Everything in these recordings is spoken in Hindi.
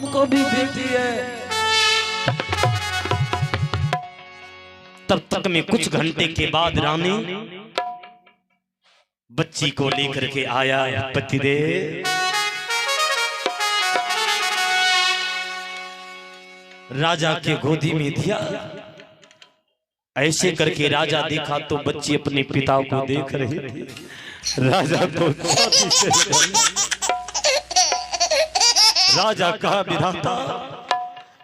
को भी बेटी है। तब तक में कुछ घंटे के बाद रानी बच्ची को लेकर के आया। पतिदेव राजा के गोदी में दिया। ऐसे करके राजा देखा तो बच्ची अपने पिता को देख रही थी। राजा को राजा कहा विधाता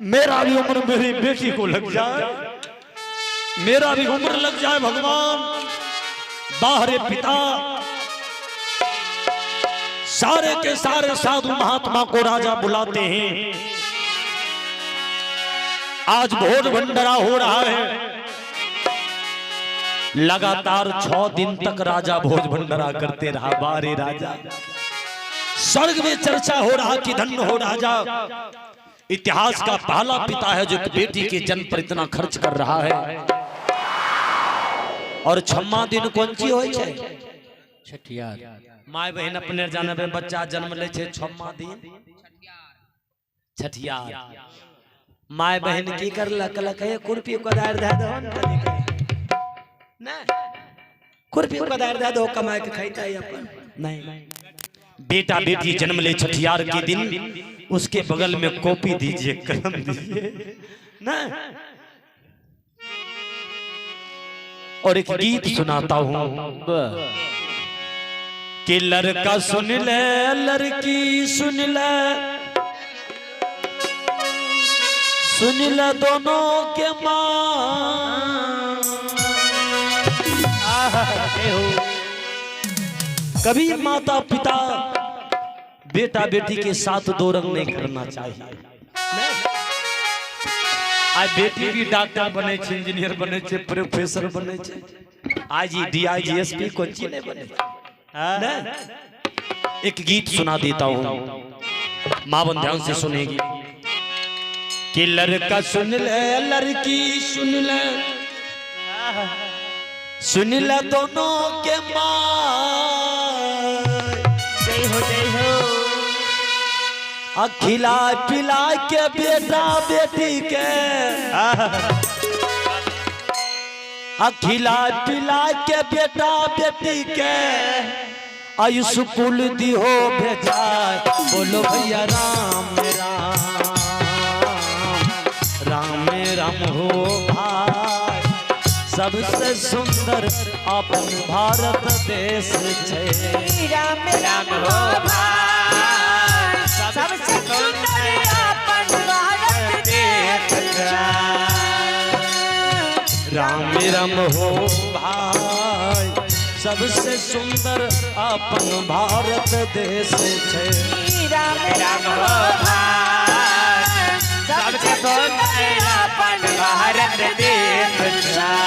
मेरा भी उम्र मेरी बेटी को लग जाए, मेरा भी उम्र लग जाए भगवान। बाहरे पिता सारे के सारे साधु महात्मा को राजा बुलाते हैं। आज भोज भंडारा हो रहा है। लगातार 6 दिन तक राजा भोज भंडारा करते रहा। बारे राजा स्वर्ग में चर्चा हो रहा कि धन्य हो राजा, इतिहास का पहला पिता है जो बेटी के जन्म पर इतना खर्च कर रहा है। और 6वां दिन कौन सी हो छठियार। माय बहन अपने जाने में बच्चा जन्म ले 6वां दिन छठियार। माय बहन की कर लक कुर्पी को दायर दे दो ना, कुर्पी को दायर दे दो, कमा के खाइता है अपन। नहीं, बेटा बेटी जन्म ले छठियार के दिन उसके बगल में कॉपी दीजिए, कलम दीजिए ना। और एक गीत सुनाता हूं कि लड़का सुन ले लड़की सुन ले, सुन ले दोनों के मां। कभी माता पिता बेटा बेटी के साथ दो रंग नहीं करना चाहिए। आज बेटी भी डॉक्टर बने, इंजीनियर बने, प्रोफेसर बने, आज DIG SP कौन ची नहीं बने। एक गीत सुना देता हूं, मां बन ध्यान से सुनेगी कि लड़का सुन ले लड़की सुन ले, सुन ले दोनों के मां। जय हो जय हो। खिला पिला के बेटा बेटी के, खिला पिला के बेटा बेटी के आयु स्कूल दी हो भेजा। बोलो भैया राम राम राम राम हो भाई। सबसे सुंदर अपन भारत देश है। राम राम हो भाई, सबसे सुंदर अपन भारत देश है। राम राम हो भाई, सबसे सुंदर अपन भारत देश है। राम राम हो भाई, सबसे सुंदर अपन भारत देश है।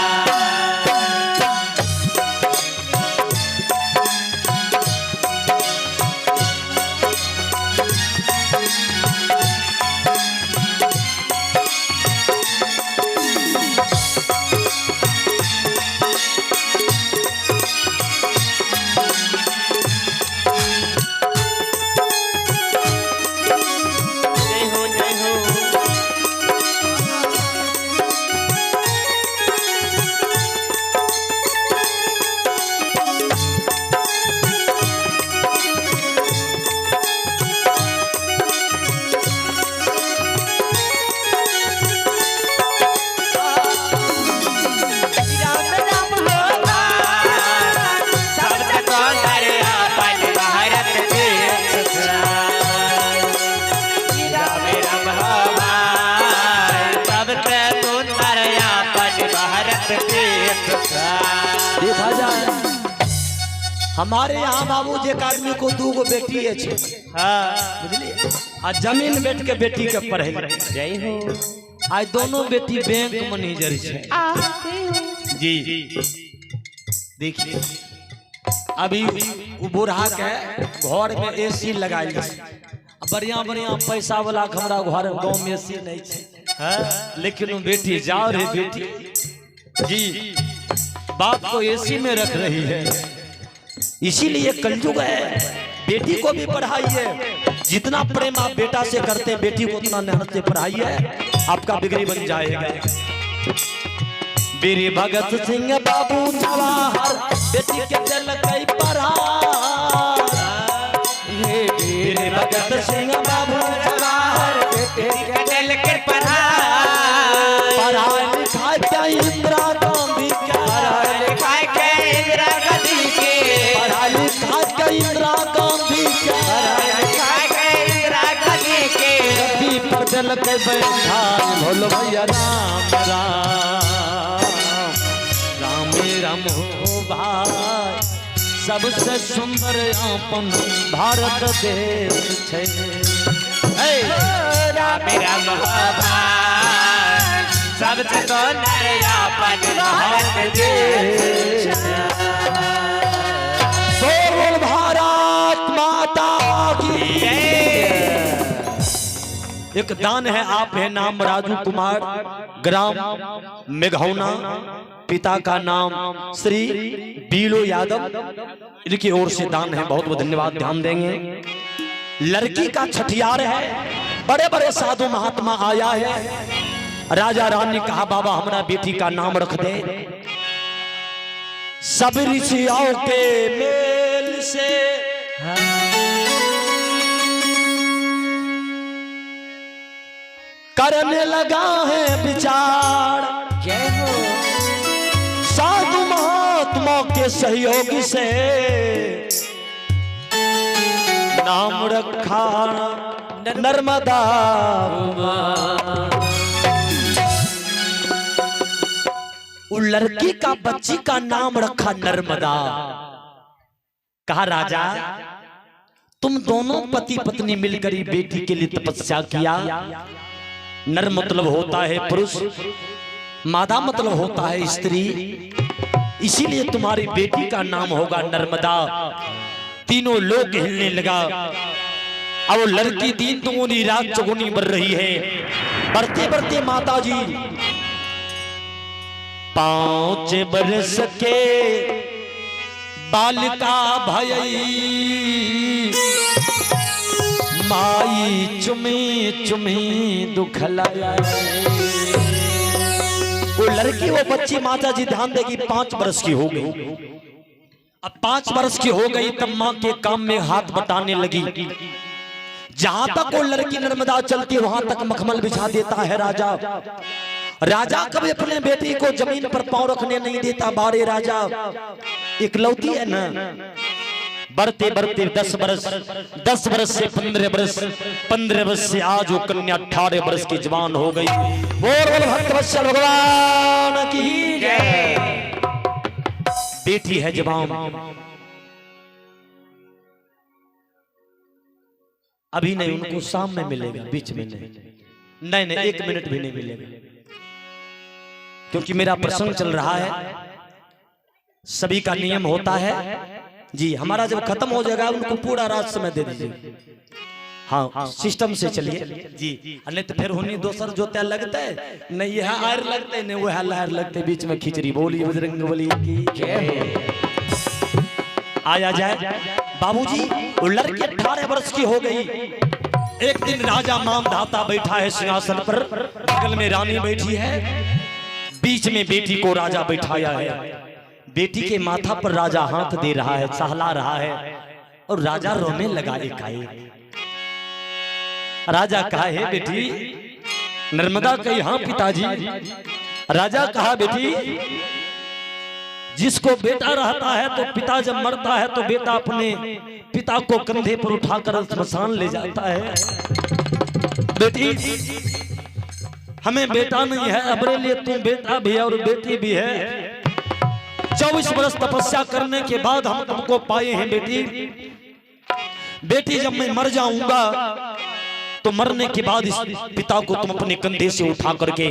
देखा जाए हमारे यहाँ बाबू जी एक आदमी को 2 बेटी है, बुझलिए। आज जमीन बेट के बेटी के पढ़े जय हो। आज दोनों बेटी बैंक मैनेजर जी। देखिए अभी बूढ़ा के घर में AC लगाई, बढ़िया बढ़िया पैसा वाला हमारा घर गाँव में AC नहीं है, लेकिन बेटी जाओ रे बेटी जी बाप को AC में रख रही है। इसीलिए कलयुग है, बेटी को भी पढ़ाइए। जितना प्रेम आप बेटा से करते हैं बेटी को उतना मेहनत से पढ़ाइए, आपका बिगड़ी बन जाएगा। वीर भगत सिंह बाबू जवाहर बेटी के दिल कई परार। वीर भगत सिंह बाबू जवाहर बेटी के दिल के परार। पढ़ाई लिखाई के इंदिरा गांधी के, पढ़ाई लिखाई के इंदिरा गांधी के, पढ़ाई लिखाई के इंदिरा गांधी के, पढ़ाई लिखाई के इंदिरा गांधी के। रति पर दिल के बैठा भोलो भैया राम राम राम राम हो भाई। सबसे सुंदर अपन भारत देश छै। राम राम हो भाई, सबसे सुंदर अपन भारत देश। बोल भारत माता की। एक दान है, आप है नाम राजू कुमार, ग्राम मेघौना, पिता का नाम श्री बीलो यादव, इनकी ओर से दान है। बहुत बहुत धन्यवाद, ध्यान देंगे। लड़की का छठियार है, बड़े बड़े साधु महात्मा आया है। राजा राम ने कहा बाबा हमारा बेटी का नाम रख दे। सब ऋषियों के मेल से करने लगा है विचार। साधु महात्मा के सहयोग से नाम रखा नर्मदा। उस लड़की का बच्ची का नाम रखा नर्मदा। कहा राजा तुम दोनों पति पत्नी मिलकर ही बेटी के लिए तपस्या किया। नर मतलब होता है पुरुष, मादा मतलब होता है स्त्री, इसीलिए तुम्हारी बेटी का नाम होगा नर्मदा। तीनों लोग हिलने लगा। अब वो लड़की दिन दुगुनी रात चौगुनी बढ़ रही है। बढ़ते बढ़ते माता जी 5 बरस के बालिका भयई। माई चुमी चुमी दुख लाया। वो लड़की वो बच्ची माता जी ध्यान देगी 5 बरस की हो गई। अब 5 बरस की हो गई तब माँ के काम में हाथ बटाने लगी। जहां तक वो लड़की नर्मदा चलती वहां तक मखमल बिछा देता है राजा। राजा कभी अपने बेटी को जमीन पर पांव रखने नहीं देता। बारे राजा इकलौती है ना। बढ़ते बढ़ते 10 बरस, 10 बरस से 15 बरस, 15 बरस से आज वो कन्या 18 बरस की जवान हो गई। बोल बोल भक्तवत्सल भगवान की जय। बेटी है जवान, अभी नहीं, उनको शाम में मिलेगा, बीच में नहीं। नहीं नहीं 1 मिनट भी नहीं मिलेगा, क्योंकि मेरा प्रसंग चल रहा है। सभी का नियम होता है जी। हमारा जब खत्म हो जाएगा उनको पूरा रात समय दे दीजिए। हाँ सिस्टम से चलिए जी, नहीं तो फिर उन्हीं दोसर जोते लगते नहीं, यह आयर लगते नहीं वह लहर लगते, बीच में खिचड़ी। बोलिए बजरंगबली की जय। आया जाए बाबूजी। वो लड़की 18 वर्ष की हो गई। एक दिन राजा मामधाता बैठा है सिंहासन पर, बगल में रानी बैठी है, बीच में बेटी को राजा बैठाया है। बेटी के माथा पर राजा हाथ दे रहा है, सहला रहा है, और राजा रोने लगा एकाएक। राजा कहा है बेटी नर्मदा कही हाँ पिताजी। राजा कहा बेटी जिसको बेटा रहता है तो पिता जब मरता है तो बेटा अपने पिता को कंधे पर उठाकर स्मशान ले जाता है। बेटी हमें बेटा नहीं है, हमारे लिए तुम बेटा भी है और बेटी भी है। 24 वर्ष तपस्या करने के बाद हम तुमको पाए हैं बेटी। बेटी जब मैं मर जाऊंगा तो मरने के बाद इस पिता को तुम अपने कंधे से उठा करके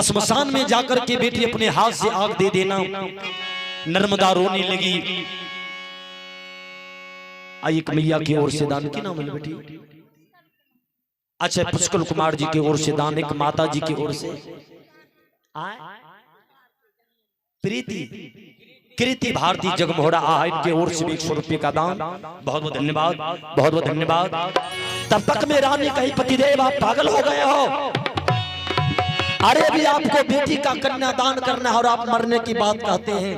श्मशान में जाकर के बेटी अपने हाथ से आग दे देना। नर्मदा रोने लगी। एक मैया की ओर से दान की नाम है बेटी। अच्छा पुष्कर कुमार जी की ओर से दान, एक माता जी की ओर से प्रीति कृति भारती जगमोहरा आहिर के ओर से 100 रुपये का दान। बहुत बहुत धन्यवाद, बहुत बहुत धन्यवाद। तब तक में रानी कही पतिदेव आप पागल हो गए हो, अरे अभी आपको बेटी का कन्यादान करना है और आप मरने की बात कहते हैं।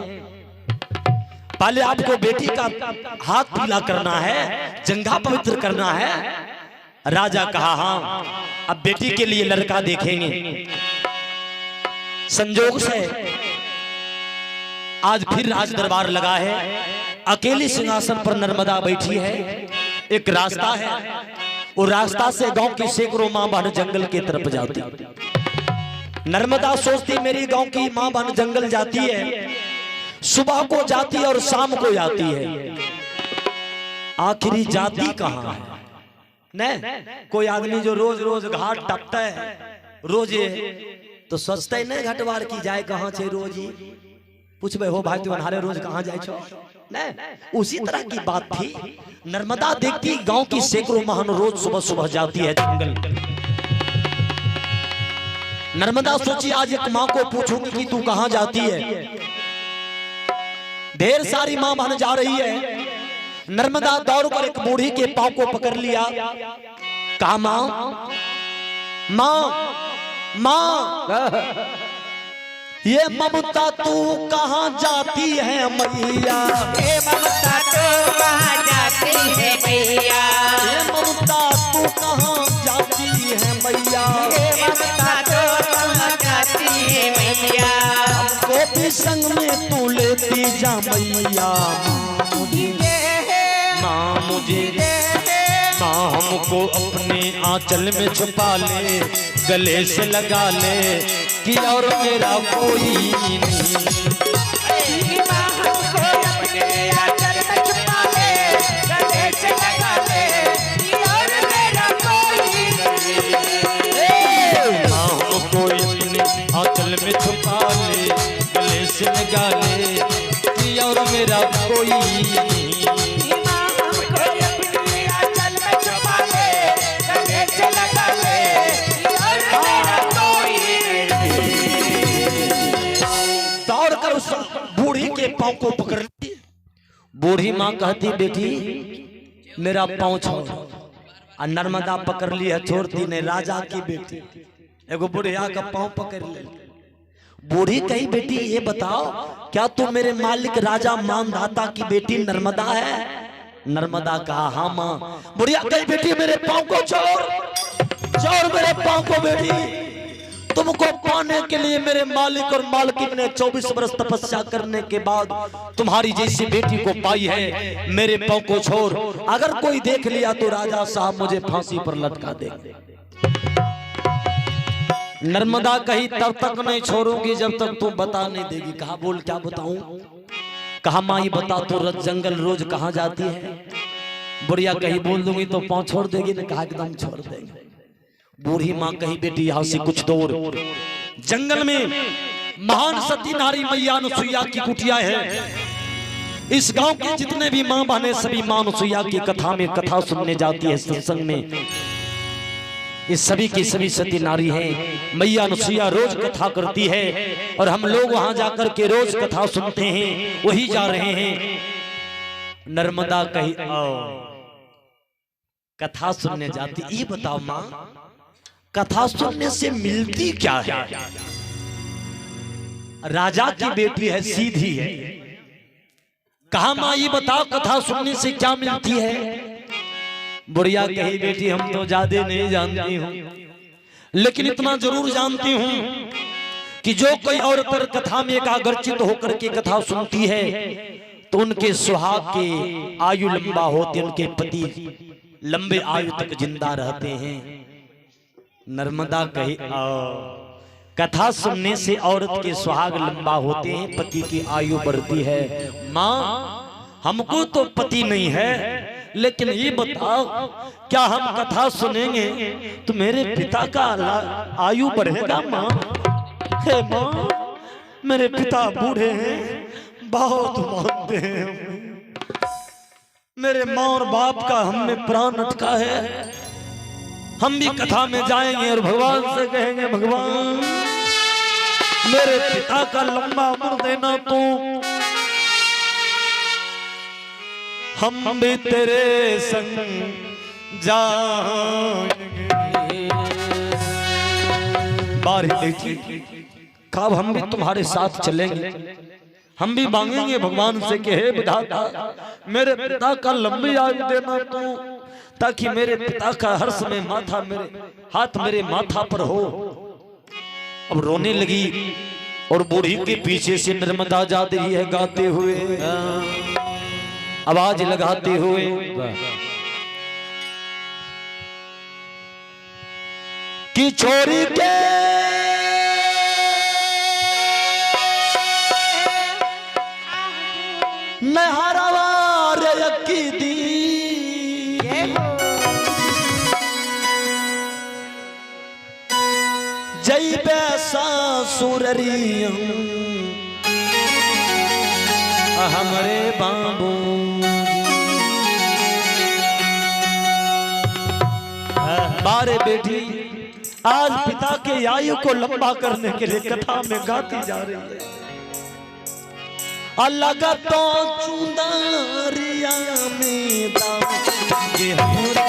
पहले आपको बेटी का हाथ पीला करना है, जंघा पवित्र करना है। राजा कहा हाँ, अब बेटी के लिए लड़का देखेंगे। संजोग से आज फिर राज दरबार लगा है। अकेली सिंहासन पर नर्मदा बैठी है। एक रास्ता है, वो रास्ता से गांव की सैकड़ों मां बहन जंगल की तरफ जाती। नर्मदा सोचती मेरी गांव की मां बहन जंगल जाती है, सुबह को जाती है और शाम को जाती है, आखिरी जाती कहां है? नहीं कोई आदमी जो रोज रोज घाट टपता है रोज तो सोचते नहीं घटवार की जाए कहां छे रोज ही पूछबे हो भाई तू अनहारे रोज कहां जाए छो? नहीं उसी तरह की बात थी। नर्मदा देखती गांव की सैकड़ों महान रोज सुबह सुबह जाती है जंगल। नर्मदा सोची आज एक मां को पूछूंगी कि तू कहां जाती है। ढेर सारी मां बहन जा रही है। नर्मदा दौड़कर एक बूढ़ी के पांव को पकड़ लिया। कहा मां मां मां ये ममता तू कहां जाती है मैया? ये ममता तू कहां जाती है मैया? ये ममता तू कहां जाती है मैया? ये ममता तू कहां जाती है मैया? हमको भी संग में तू लेती जा मैया। माँ हमको अपने आंचल में छुपा ले, गले से लगा ले कि और मेरा कोई नहीं। माँ हमको अपने आंचल में छुपा ले, गले से लगा ले कि और मेरा कोई नहीं। माँ हमको अपने आंचल में छुपा ले, गले से लगा ले कि और मेरा कोई नहीं। बूढ़ी के पांव को पकड़ ली। बूढ़ी मां कहती बेटी मेरा पांव छोड़। और नर्मदा पकड़ ली है, छोड़ती ने। राजा की बेटी एगो बुढ़िया का पांव पकड़ ले। बूढ़ी कही बेटी ये बताओ क्या तू मेरे मालिक राजा मानधाता की बेटी नर्मदा है? नर्मदा कहा हाँ मां। बुढ़िया कही बेटी मेरे पांव को छोड़, छोड़ मेरे पांव को बेटी। तुमको पाने के लिए मेरे मालिक और मालकिन ने 24 वर्ष तपस्या करने के बाद तुम्हारी जैसी बेटी को पाई है। मेरे पांव को छोड़, अगर कोई देख लिया तो राजा साहब मुझे फांसी पर लटका दे। नर्मदा कही तब तक नहीं छोड़ूंगी जब तक तुम बता नहीं देगी। कहा बोल क्या बताऊं? कहा माँ ये बता तो रथ जंगल रोज कहाँ जाती है? बुढ़िया कही बोल दूंगी तो पांव छोड़ देगी। ने कहा एकदम छोड़ देंगे। बूढ़ी मां कही बेटी यहां से कुछ दूर जंगल में महान सती नारी मैया अनुसुईया की कुटिया है। इस गांव के जितने भी मां बहने सभी मां अनुसुईया की कथा में कथा सुनने जाती है। सत्संग में ये सभी की सभी सती नारी हैं। मैया अनुसुईया रोज कथा करती है और हम लोग वहां जाकर के रोज कथा सुनते हैं, वही जा रहे हैं। नर्मदा कही कथा सुनने जाती। ये बताओ मां कथा सुनने से मिलती क्या है? राजा की बेटी है, सीधी है। कहा मां ये बताओ कथा सुनने से क्या मिलती है? बुढ़िया कही बेटी हम तो ज्यादा नहीं जानती हूँ, लेकिन इतना जरूर जानती हूँ कि जो कोई औरत कथा में एकाग्रचित होकर के कथा सुनती है तो उनके सुहाग के आयु लंबा होते, उनके पति लंबे आयु तक जिंदा रहते हैं। नर्मदा कही कथा सुनने से औरत के सुहाग लंबा होते हैं, पति की आयु बढ़ती है। माँ हमको तो पति नहीं है, लेकिन ये बताओ क्या हम कथा सुनेंगे तो मेरे पिता का आयु बढ़ेगा? माँ हे माँ मेरे पिता बूढ़े हैं, बहुत मानते हैं। मेरे माँ और बाप का हमें प्राण अटका है। हम भी कथा में जाएंगे और भगवान से कहेंगे भगवान मेरे पिता का लंबा उम्र देना तो हम भी तेरे संग जाएंगे। बारी बेटी कब हम भी तुम्हारे साथ चलेंगे। हम भी मांगेंगे भगवान से कि हे विधाता मेरे पिता का लंबी आयु देना तू, ताकि मेरे पिता का हर समय माथा मेरे हाथ मेरे माथा पर हो। अब रोने लगी और बूढ़ी के पीछे से नर्मदा जा रही है गाते हुए, आवाज लगाते हुए। कि छोरी के नहरवा रे यकी दी, जय बैसा सुररियम हमरे बाबू। बारे बेटी आज पिता के आयु को लंबा करने के लिए कथा में गाती जा रही है। अलग तो चुंदरिया में दागे हमरे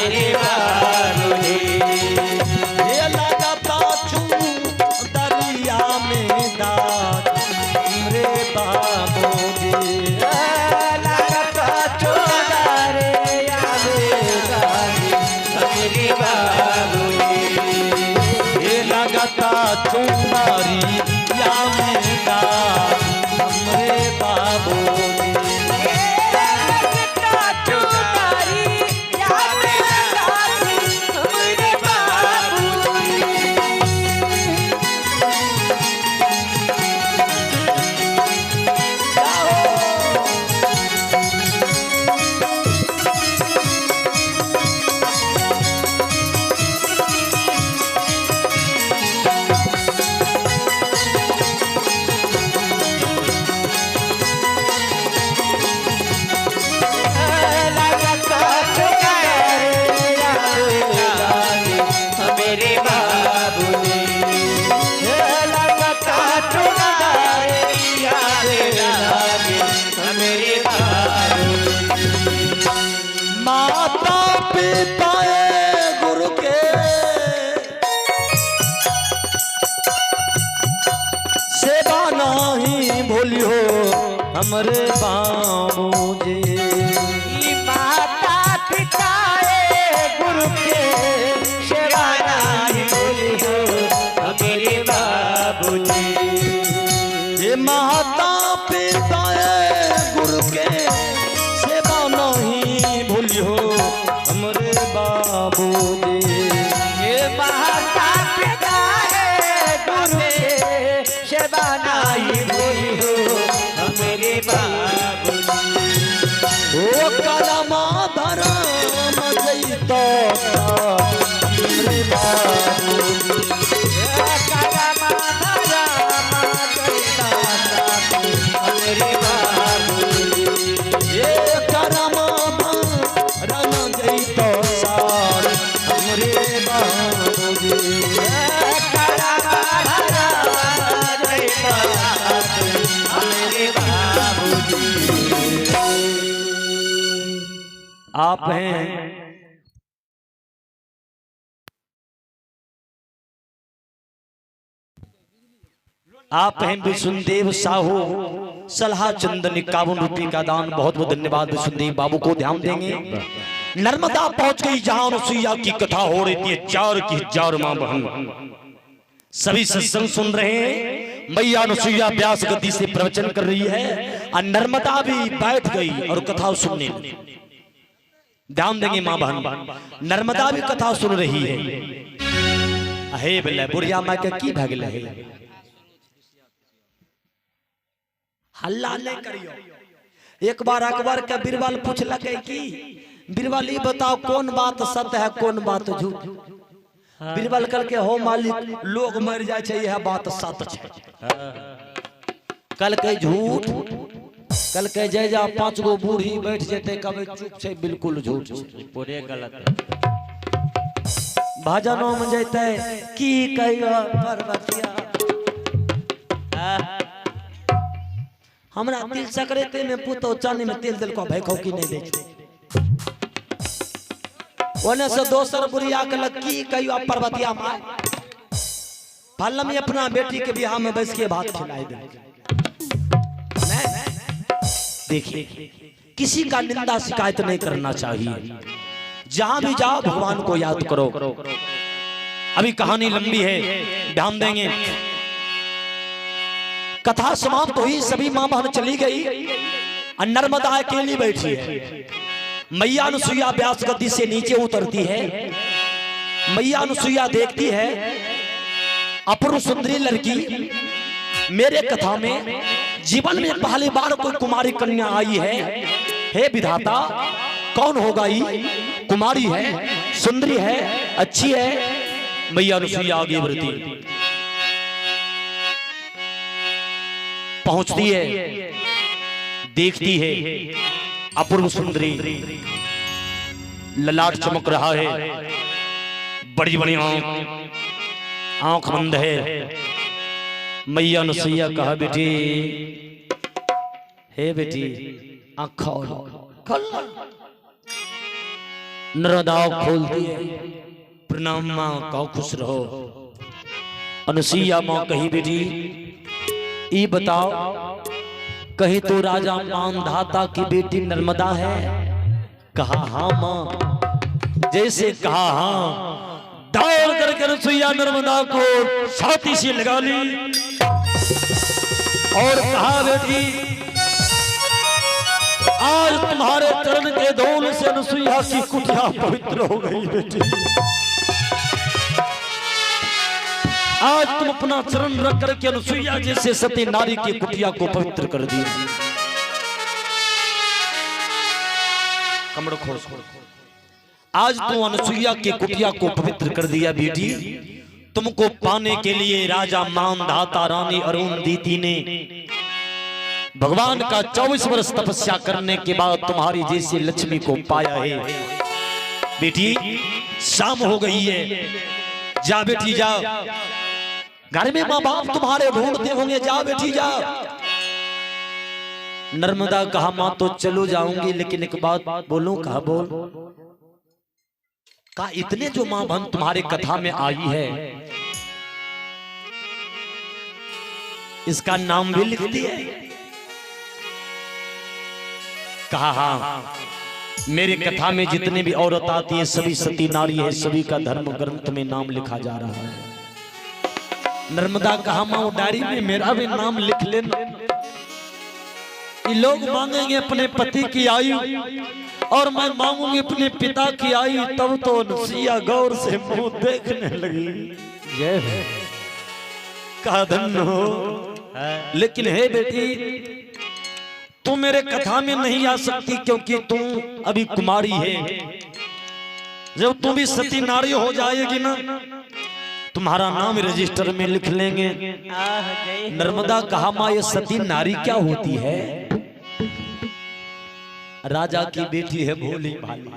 हमरे बाबूजी। माता पिता गुरु के सेवा नहीं भूली हो मेरे बाबूजी। ये माता पिता गुरु के सेवा नहीं भूली हो हमरे बाबूजी। ये माता पिता गुरु के सेवा नहीं भूली हो मेरे बाबूजी। ओ कलमा धरम जैतो हमरे बाबूजी। कलमा धरम जैतो हमरे बाबूजी। ये कलमा धरम जैतो सार हमरे बाबूजी। आप हैं आप हैं विष्णुदेव साहू सलाह चंदन 51 रुपये का दान। बहुत बहुत धन्यवाद विष्णुदेव बाबू को। ध्यान देंगे नर्मदा पहुंच गई जहां अनुसुईया की कथा हो रही थी। 4 की 4 मां बहन सभी सत्संग सुन रहे हैं। मैया अनुसुईया व्यास गद्दी से प्रवचन कर रही है और नर्मदा भी बैठ गई और कथा सुनने लगी। ध्यान देंगे मां बहन नर्मदा भी कथा सुन रही है। हे बोले बुढ़िया माँ के की भगल है, हल्ला नहीं करियो। एक बार अकबर के बीरबल पूछलक कि बीरबल ये बताओ कौन बात सत्य है कौन बात झूठ। बीरबल कल के हो मालिक लोग मर जाए छे यह बात सत्य छे। कल के झूठ कल के जय जा 5 गो बूढ़ी बैठ जेते कबे चुप छे बिल्कुल झूठ छे पूरे गलत है। भजनों में जैते की कहियो पर्वतिया हमरा तिल सकरेते में पुतो चानी में तिल दिल को भैखो की नहीं दे ओने से दोसर बुढ़िया के लकी कहियो पर्वतिया माय फल में अपना बेटी के बियाह में बैठ के भात खिलाए दे। देखिए किसी का निंदा शिकायत नहीं करना चाहिए, जहां भी जाओ भगवान को याद करो। अभी कहानी लंबी है, ध्यान देंगे। कथा समाप्त हुई, सभी मां बहन चली गई और नर्मदा अकेली बैठी है। मैया अनुसुईया व्यास गद्दी से नीचे उतरती है। मैया अनुसुईया देखती है अपूर्व सुंदरी लड़की, मेरे कथा में जीवन में पहली बार कोई कुमारी कन्या आई है। हे विधाता कौन होगा ये? कुमारी है, सुंदरी है, अच्छी है। मैया अनुसुईया आगे बढ़ती पहुंचती है, देखती है अपूर्व सुंदरी, ललाट चमक रहा है, बड़ी बड़ी आंख बंद है। मैया अनुसुईया कहा बेटी, हे बेटी आंख खोल। नर्मदा खोलती है, प्रणाम मां, कहो खुश रहो। अनुसुईया मां कही बेटी ये बताओ कहीं तो राजा मानधाता की बेटी नर्मदा है? कहा हाँ मां। जैसे कहा हाँ, दौड़ करके अनुसुईया नर्मदा को छाती से लगा ली और कहा बेटी आज तुम्हारे चरण के धूल से अनुसुईया की कुटिया पवित्र हो गई। बेटी आज तुम अपना चरण रख करके अनुसुईया जैसे सती नारी की कुटिया को पवित्र कर दी। कमर खोल, आज तुम अनुसुईया की कुटिया को पवित्र कर दिया। बेटी तुमको पाने के लिए राजा मानधाता रानी अरुंधति ने भगवान का 24 वर्ष तपस्या करने के बाद तुम्हारी जैसी लक्ष्मी को पाया है। बेटी शाम हो गई है, जा बेटी जा, घर में माँ बाप तुम्हारे ढूंढते होंगे, जा बेटी जा। नर्मदा कहा माँ तो चलो जाऊंगी, लेकिन एक बात बोलूं। कहा बोल। कहा इतने जो माँ बहन तुम्हारे कथा में आई है इसका नाम भी लिख दिया? कहा हाँ, मेरे कथा में जितने भी औरत आती है सभी सती नारी है, सभी का धर्म ग्रंथ में नाम लिखा जा रहा है। नर्मदा कहा मां डायरी में मेरा भी नाम लिख लेना। ये लोग मांगेंगे अपने पति की आयु और मैं मांगूंगी अपने पिता की आयु, तब तो अनुसुईया गौर से मुंह देखने लगी। जय कहा धन्य हो। लेकिन हे बेटी तू मेरे कथा में नहीं आ सकती क्योंकि तू अभी कुमारी है। जब तू भी सती नारी हो जाएगी ना, तुम्हारा नाम रजिस्टर में लिख लेंगे। नर्मदा कहा मां ये सती नारी क्या होती है? राजा की बेटी है भोली भाली।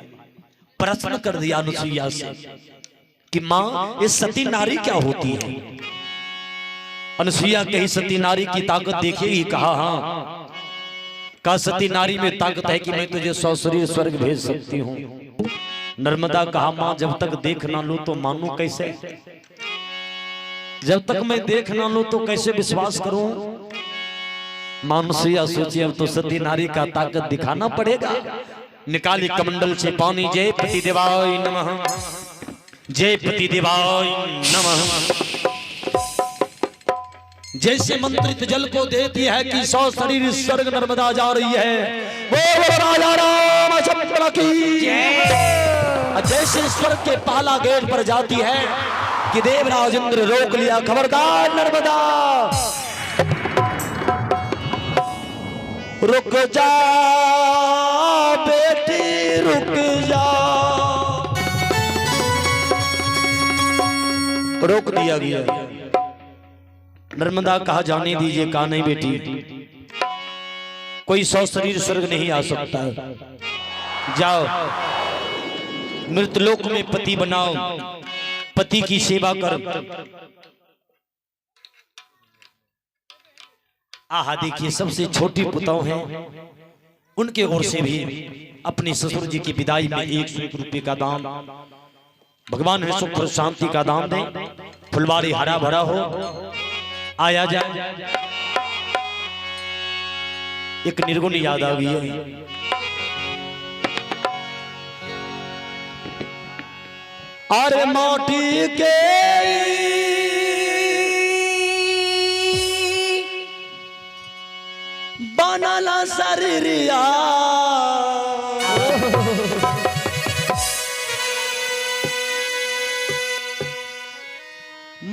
प्रश्न कर दिया अनुसुईया से कि मां ये सती नारी क्या होती है? अनुसुईया कही सती नारी की ताकत देखिए। कहा हाँ। कहा सती नारी में ताकत है कि मैं तुझे सौसरी स्वर्ग भेज सकती हूँ। नर्मदा कहा मां जब तक देख ना लूं तो मानूं कैसे? जब तक मैं देख ना लूं तो कैसे विश्वास करूं? अनुसुईया सोची अब तो सती नारी का ताकत दिखाना पड़ेगा। निकाली कमंडल से पानी। जय पति देवाय नमः, जय पति देवाय नमः। जैसे मंत्रित जल को देती है कि 100 शरीर स्वर्ग नर्मदा जा रही है। वो राजा रामचंद्र की जय। जैसे स्वर्ग के पहला गेट पर जाती है कि देवराज इंद्र रोक लिया, खबरदार नर्मदा रुक जा बेटी रुक जा। रोक दिया गया। नर्मदा कहा जाने दीजिए। कहा नहीं बेटी कोई 100 शरीर स्वर्ग नहीं आ सकता। जाओ मृतलोक में पति बनाओ। पति की सेवा कर। आहा देखिए सबसे छोटी पुतौह है, उनके ओर से भी अपने ससुर जी की विदाई में 101 रुपये का दान भगवान है सुख और शांति का दान दें, फुलवारी हरा भरा हो। आया जाए एक निर्गुण याद आ गई है। अरे माटी के बनला शरीरिया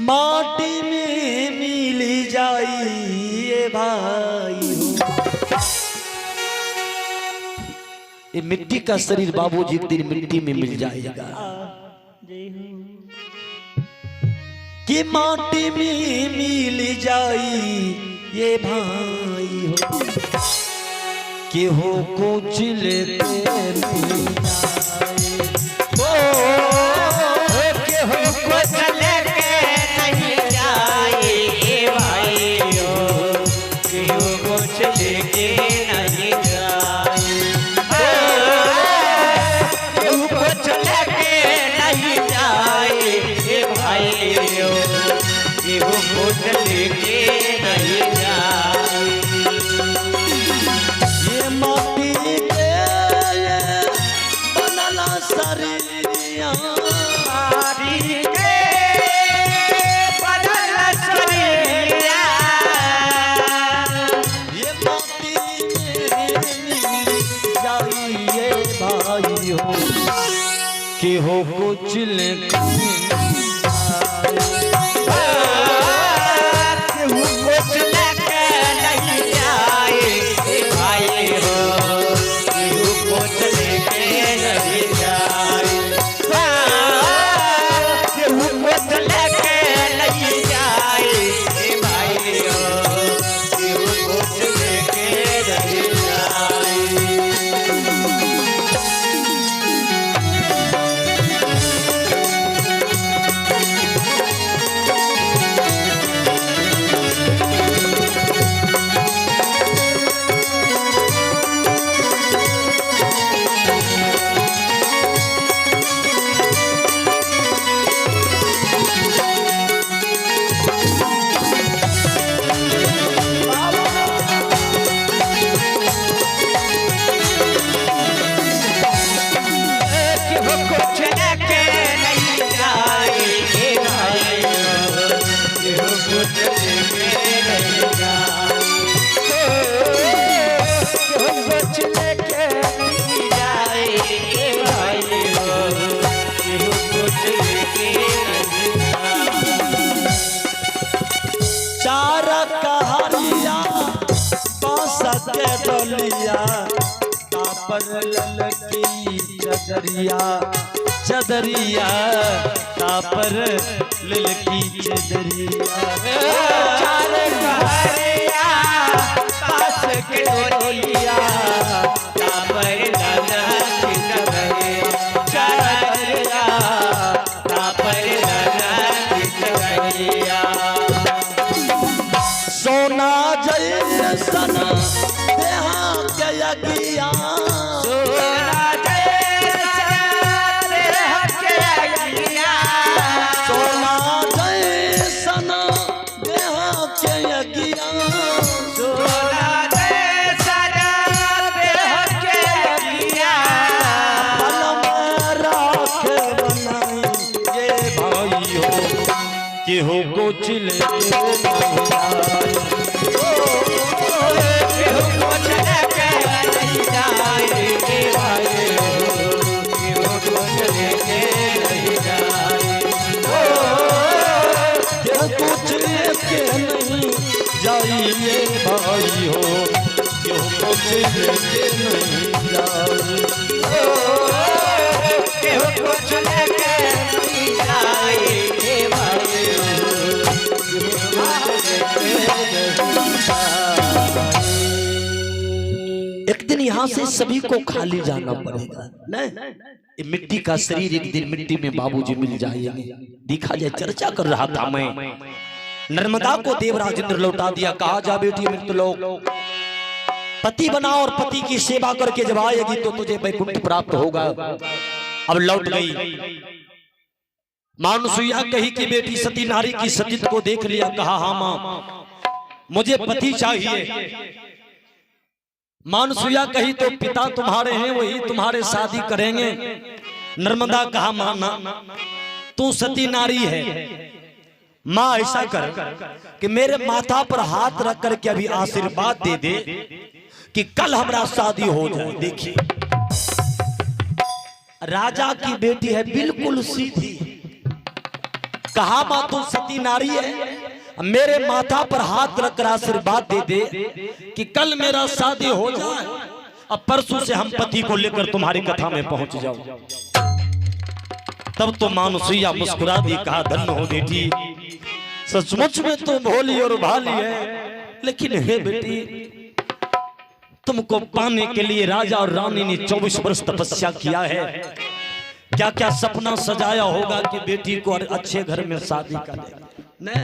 माटी में मिल जाइए भाई हो। ये मिट्टी का शरीर बाबूजी एक दिन मिट्टी में मिल जाएगा कि माटी में मिल जाई ये भाई हो कि हो कुछ लेते कि हो कुछ चदरिया तापर ललकी चदरिया चार कहरिया पास के डोलिया तापर ललकी चदरिया चदरिया तापर ललकी चदरिया सोना जैसन देहा के यगिया हो कुछ जाइए भाई हो क्यों कुछ लेके नहीं जाए क्यों कुछ लेके नहीं जाए भाई एक दिन लेकिन यहाँ से सभी को खाली जाना पड़ेगा। नहीं, ये मिट्टी का शरीर एक दिन मिट्टी में बाबूजी मिल जाएंगे। देखा जाए, चर्चा कर रहा था मैं, नर्मदा को देवराज इंद्र लौटा दिया। कहा जा बेटी मृतलोक, पति बना और पति की सेवा करके जब आएगी तो तुझे वैकुंठ प्राप्त होगा। अब लौट गई। मानुसुईया कही कि बेटी सती नारी की सतीत्व को देख लिया। कहा हाँ मां, मुझे पति चाहिए। मानुसुईया कही तो पिता तुम्हारे हैं, वही तुम्हारे शादी करेंगे। नर्मदा कहा मां ना, तू सती नारी है। मां ऐसा कर कि मेरे माथा पर हाथ रख करके अभी आशीर्वाद दे दे कि कल हमारा शादी हो जाए। देखिए, राजा की बेटी है, बिल्कुल सीधी। कहा मां तू सती नारी है, मेरे माथा पर हाथ रखकर आशीर्वाद दे दे कि कल मेरा शादी हो जाए, अब परसों से हम पति को लेकर तुम्हारी कथा में पहुंच जाओ। तब तो मानुसुईया मुस्कुरा दी। कहा धन्य हो बेटी, सचमुच में तुम भोली और भाली है। लेकिन हे बेटी, तुमको पाने के लिए राजा और रानी ने 24 वर्ष तपस्या किया है। क्या क्या सपना सजाया होगा कि बेटी को अच्छे घर में शादी करे। नहीं,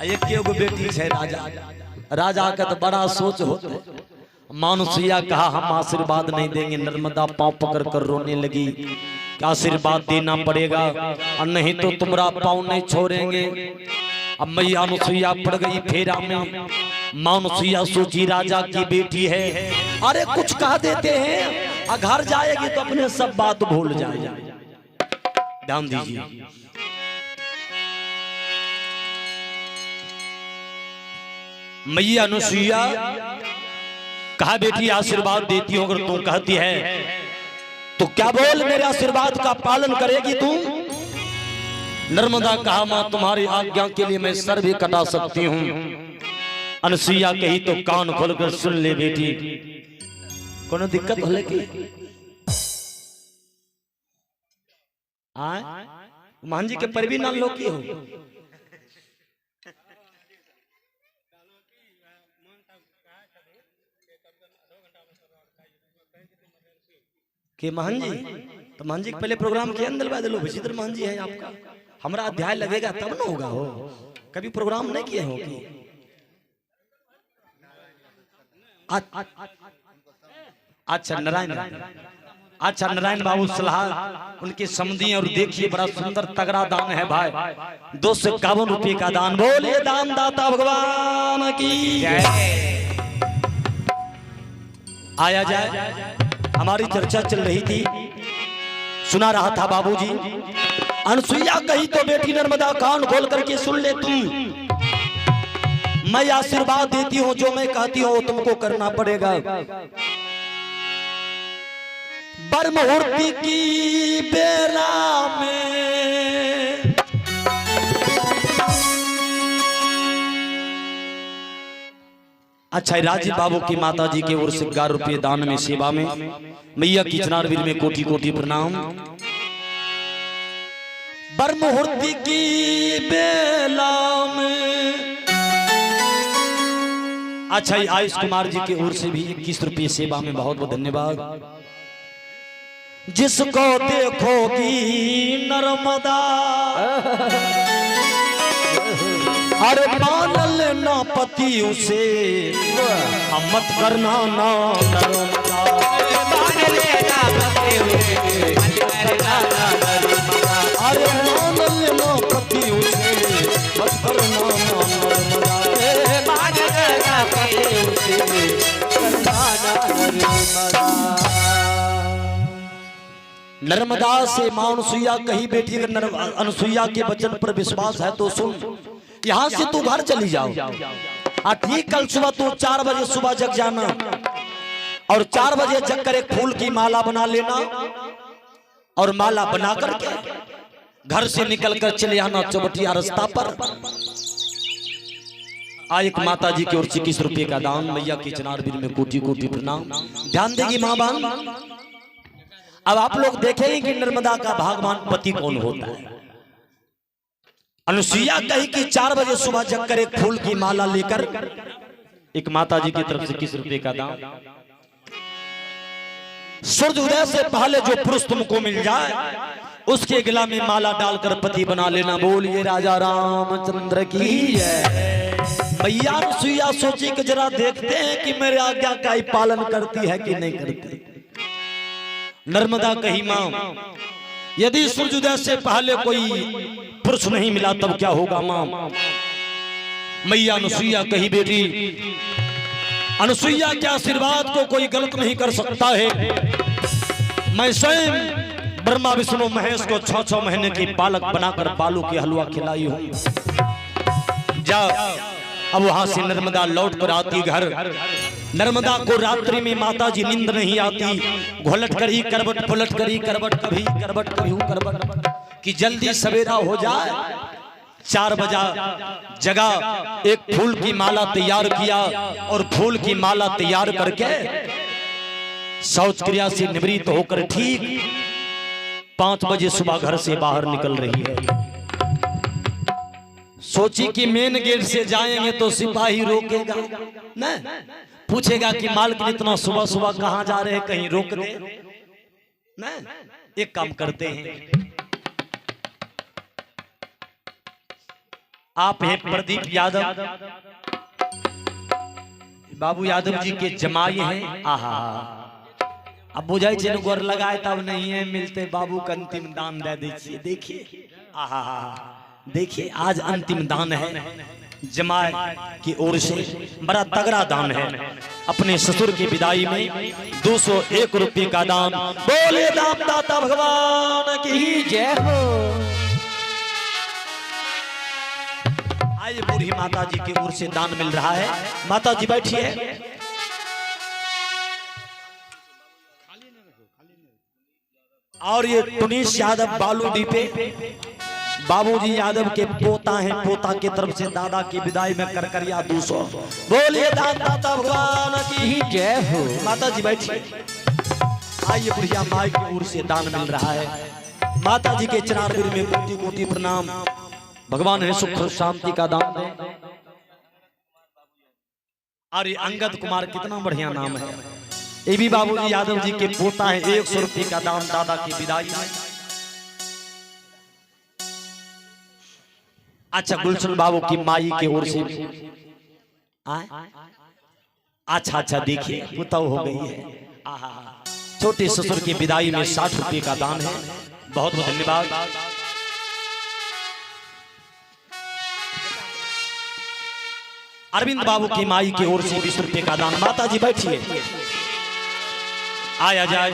एक बेटी है राजा का तो बड़ा सोच होता। मानुसुईया कहा हम आशीर्वाद नहीं देंगे। नर्मदा पांव पकड़ कर रोने लगी। आशीर्वाद देना पड़ेगा और नहीं तो तुम्हारा पांव नहीं छोड़ेंगे। अब मैया अनुसुईया पड़ गई फेरा में। मानुसुईया सोची राजा की बेटी है, अरे कुछ कह देते हैं, घर जाएगी तो अपने सब बात भूल जाएगी। ध्यान दीजिए, मैया अनुसुईया कहा बेटी आशीर्वाद देती हूं, अगर तू कहती है तो क्या बोल, मेरे आशीर्वाद का पालन करेगी तू? नर्मदा कहा मां तुम्हारी आज्ञा के लिए मैं सर भी कटा सकती हूं। अनुसुईया कही तो कान खोलकर सुन ले बेटी, कोनो दिक्कत हो की मान जी के पर भी ना लो की हो के महन जी, तो महन जी पहले प्रोग्राम के अंदर बा दिलो। विचित्र महन जी है आपका, हमारा अध्याय लगेगा तब ना होगा। हो कभी प्रोग्राम नहीं किए हो कि? अच्छा नारायण, अच्छा नारायण बाबू सलाह उनके समधी। और देखिए बड़ा सुंदर तगड़ा दान है भाई, 251 रुपये का दान। बोलिए दान दाता भगवान की आया जाए। हमारी चर्चा चल रही थी, सुना रहा था बाबूजी। अनुसुईया कही तो बेटी नर्मदा कान खोल करके सुन ले तुम, मैं आशीर्वाद देती हूं, जो मैं कहती हूं तुमको करना पड़ेगा। बरमुहूर्ति की बेला में अच्छा, राजीव बाबू की माता जी के ओर से 11 रुपये दान में सेवा में मैया की चनारवीर में कोटि कोटि प्रणाम। बरमुहूर्ति की बेला में अच्छा, आयुष कुमार जी के ओर से भी 21 रुपये सेवा में बहुत बहुत धन्यवाद। जिसको देखोगी नर्मदा अरे मान लेना पति उसे, मत करना ना नर्मदा। मान लेना पति उसे, अरे मान लेना पति उसे, मत करना ना नर्मदा। मान लेना पति उसे, करना ना नर्मदा। नर्मदा से मां अनुसुईया कही बेटी, अगर अनुसुईया के वचन पर विश्वास है तो सुन, यहां से तू घर चली जाओ। ठीक, कल सुबह तू 4 बजे सुबह जग जाना और 4 बजे जग कर एक फूल की माला बना लेना और माला बना करके घर से निकल कर चले आना चौबटिया रास्ता पर। एक माता जी की ओर से 21 रुपये का दान, मैया की चनारवीर में कोटि कोटि प्रणाम। ध्यान देगी मां बान। अब आप लोग देखेंगे कि नर्मदा का भगवान पति कौन होता है। अनुसुईया कही कि 4 बजे सुबह जग कर एक फूल की माला लेकर एक माता जी की तरफ से 21 रुपये का दान। सूर्य उदय से पहले जो पुरुष तुमको मिल जाए उसके गला में माला डालकर पति बना लेना। बोलिए राजा रामचंद्र की जय। मैया सुइया सोची कि जरा देखते हैं कि मेरे आज्ञा का ही पालन करती है कि नहीं करती। नर्मदा कही मां, यदि सूर्योदय से पहले कोई पुरुष नहीं मिला तब क्या होगा मां? मैया अनुसुईया कही बेटी, अनुसुईया के आशीर्वाद को कोई गलत नहीं कर सकता है। मैं स्वयं ब्रह्मा विष्णु महेश को 6-6 महीने की बालक बनाकर बालू के हलवा खिलाई हूं। जा अब वहां से नर्मदा लौट कर आती घर। नर्मदा को रात्रि में माता जी नींद नहीं आती, घोलट करी करवट पलट करी करवट कभी करवट कभी करवट कि जल्दी सवेरा हो जाए। 4 बजा जगा, एक फूल की माला तैयार किया और फूल की माला तैयार करके शौच क्रिया से निवृत्त होकर ठीक 5 बजे सुबह घर से बाहर निकल रही है। सोची कि मेन गेट से जाएंगे तो सिपाही रोकेगा न, पूछेगा कि मालकिन इतना सुबह सुबह कहां जा रहे हैं, कहीं रोक दे न। एक काम करते हैं, आप हैं प्रदीप यादव, बाबू यादव जी के जमाई हैं। आहा, अब बुझाई चल गोर लगाए तब नहीं है मिलते, बाबू का अंतिम दान दे दीजिए। देखिए आहा, देखिए आज अंतिम दान है जमाई की ओर से, बड़ा तगड़ा दान है। अपने ससुर की विदाई में 201 रुपये का दान। बोले दामदाता भगवान की जय हो। आइए बूढ़ी माता जी की ओर से दान मिल रहा है। माता जी बैठिए। और ये टुनीश यादव बालूडी पे बाबूजी यादव के पोता हैं, पोता की तरफ से दादा की विदाई में करकरिया 200। बोलिए दाता भगवान की जय हो। माता जी बैठिए। आइए बुढ़िया माई की ओर से दान मिल रहा है। माता जी के चरण में कोटि कोटि प्रणाम। भगवान है सुख शांति का दान है। अरे अंगद कुमार कितना बढ़िया नाम है। ये भी बाबूजी यादव जी के पोता है। 100 रुपये का दान दादा की विदाई में। अच्छा गुलशन बाबू की माई की ओर से अच्छा अच्छा देखिए पुतौ हो गई है। आहा, छोटे ससुर की विदाई में 60 रुपये का दान है। बहुत बहुत धन्यवाद। अरविंद बाबू की माई की ओर से 20 रुपये का दान। माता जी बैठिए। आया जाए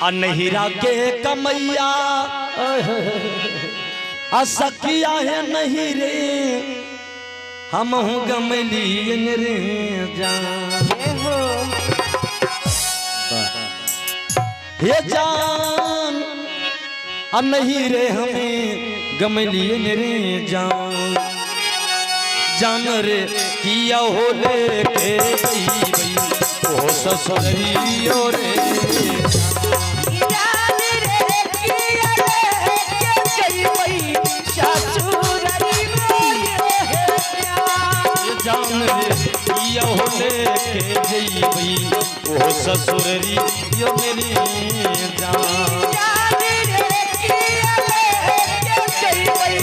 अनहिरा के कमैया असकिया है नहीं रे, हम हूँ गमलियन रे जान ये जान नहीं रे हमें गमलियन रे जान। जान रे किया हो लेके गई ओ ससुरियो रे, जान रे किया लेके गई ससुरियो रे, जान रे किया हो लेके गई ओ ससुरियो मेरी जान। जान रे किया लेके गई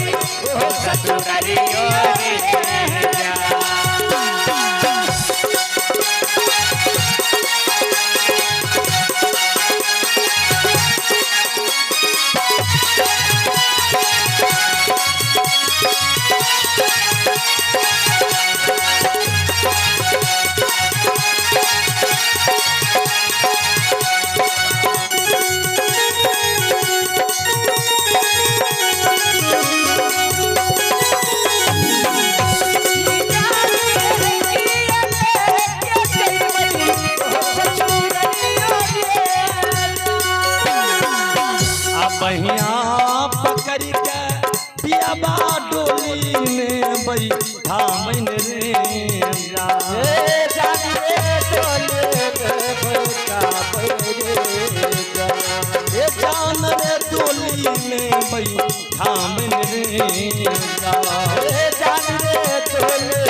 ओ ससुरियो रे। बहिया पकड़ के पियाबा डोली में बैठा मन रे जान रे डोले जान रे डोली में बैठा मन रे जान रे डोले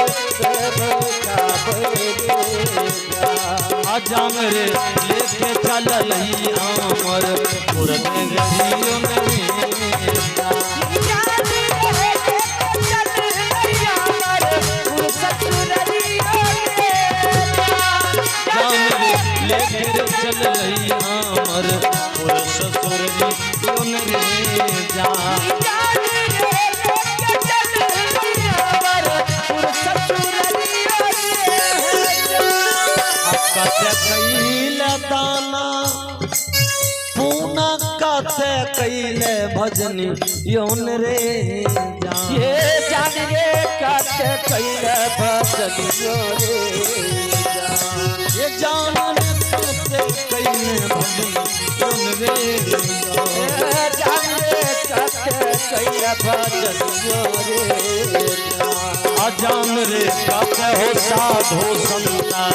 जान रे लेके चलल ही अमर पुरन गलियों में लेके चलल ही अमर पुर ससुर रे जा कैल दाना पूना कते कैले भजनी योन रे ये जान रे कते कैले भजनी ये जान रे कते कैले भजनी योन रे जान रे कते कैले भजनी अजान रे कते हो साधु संता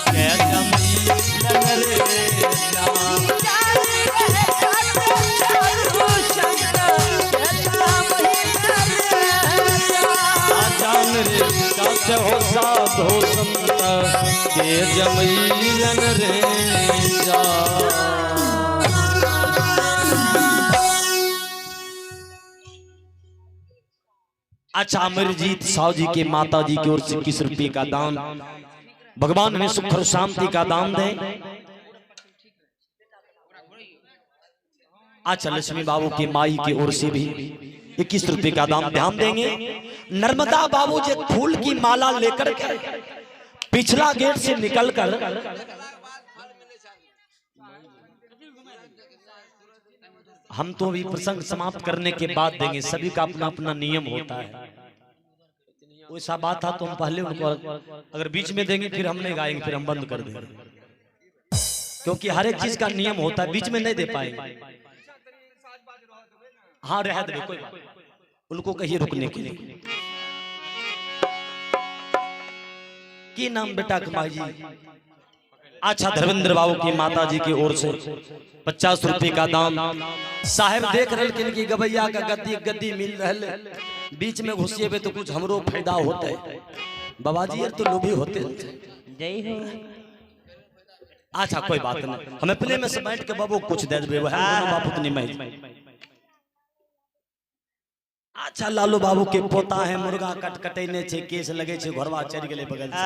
के जमीन रे अजान रे कते हो साधु संता के जमीन रे जा। अच्छा अमरजीत साहु जी के माता जी की ओर से 21 रुपये का दान भगवान ने सुख और शांति का दान दे। अच्छा लक्ष्मी बाबू के माई की ओर से भी 21 रुपये का दान ध्यान देंगे। नर्मदा बाबू जी फूल की माला लेकर के पिछला गेट से निकलकर हम तो भी प्रसंग समाप्त करने के बाद देंगे, सभी का अपना अपना नियम होता है। वैसा बात था तो हम पहले उनको अगर बीच में देंगे फिर हम नहीं गाएंगे, फिर हम बंद कर देंगे, क्योंकि हर एक चीज का नियम होता है, बीच में नहीं दे पाएंगे। हाँ रह दे कोई बात, उनको कहिए रुकने के लिए। की नाम बेटा कमाई जी? अच्छा धर्मेंद्र बाबू की माता जी की ओर से 50 रुपये का दाम। साहेब देख रहे कि गवैया का गद्दी मिल रहा, बीच में घुसिए हुए तो कुछ हमरो फायदा होता है। बाबा जी तो लोभी होते जय हो। अच्छा कोई बात नहीं, हमें प्ले में से बैठ के बाबू कुछ दे देवे बापू नहीं। अच्छा लालू बाबू के पोता है, मुर्गा कटकटने छे, केस लगे छे, घरवा चढ़ गए बगल से।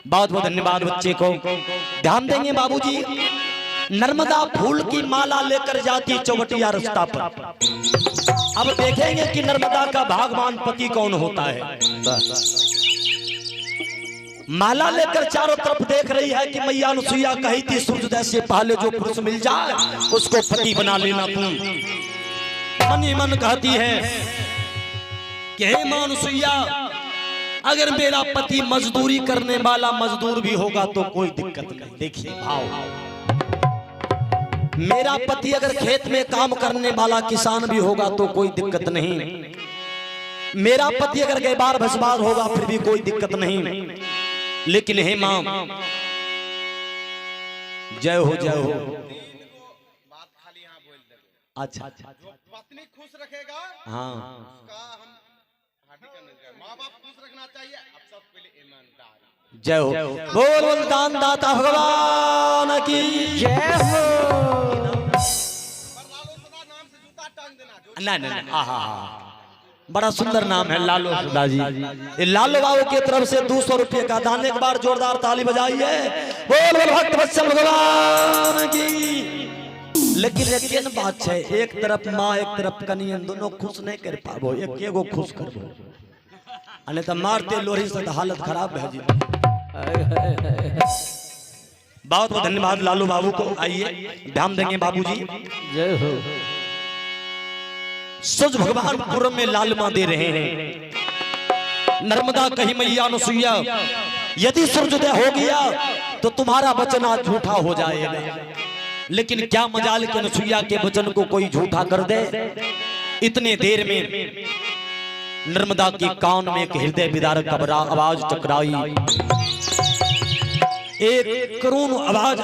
बहुत बहुत धन्यवाद बच्चे को। ध्यान देंगे बाबूजी। नर्मदा फूल की माला लेकर जाती चौबटिया रास्ता पर। अब देखेंगे कि नर्मदा का भागवान पति कौन होता है। माला लेकर चारों तरफ देख रही है कि मैया अनुसुईया कही थी सूर्योदय से पहले जो पुरुष मिल जाए उसको पति बना लेना। तुम मन ही मन कहती है कि हे मां अनुसुईया, अगर मेरा पति मजदूरी करने वाला मजदूर भी होगा तो कोई दिक्कत नहीं। देखिए भाव, मेरा पति अगर खेत में काम करने वाला किसान भी होगा तो कोई दिक्कत नहीं। मेरा पति अगर गैबार भसबार होगा फिर भी कोई दिक्कत नहीं। लेकिन हे मां, जय हो जय हो। बात खाली यहाँ बोल दे। अच्छा जो पत्नी खुश रखेगा, हाँ, उसका हम माँ बाप खुश रखना चाहिए। अब सब पहले ईमानदार जय हो। बोल बोल दान दाता भगवान की जय हो। पर लालो सदा नाम से जूता टांग देना। नहीं नहीं, आहा बड़ा सुंदर नाम है लालो सदा जी। ये लालो बाबू की तरफ से 200 रुपये का दान। एक बार जोरदार ताली बजाइए। बोल बोल भक्त वत्सल भगवान की। लेकिन बात है, एक तरफ माँ एक तरफ कनियन, दोनों खुश नहीं कर पाबो, एक एगो खुश करबो, अने तो मारते लोरी से तो हालत खराब है जी। बहुत बहुत धन्यवाद लालू बाबू को। आइए ध्यान देंगे बाबूजी। जय हो। सूरज भगवान पूर्व में लालमा दे रहे हैं। नर्मदा कही मैया अनुसुईया, यदि सूर्योदय हो गया तो तुम्हारा वचन आज झूठा हो जाएगा। लेकिन क्या मजाल के अनुसुईया के वचन को कोई झूठा कर दे। इतने देर में नर्मदा के कान में एक हृदय विदारक आवाज टकराई। एक करुण आवाज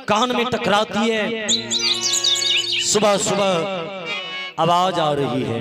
कान में टकराती है। सुबह सुबह आवाज आ रही है,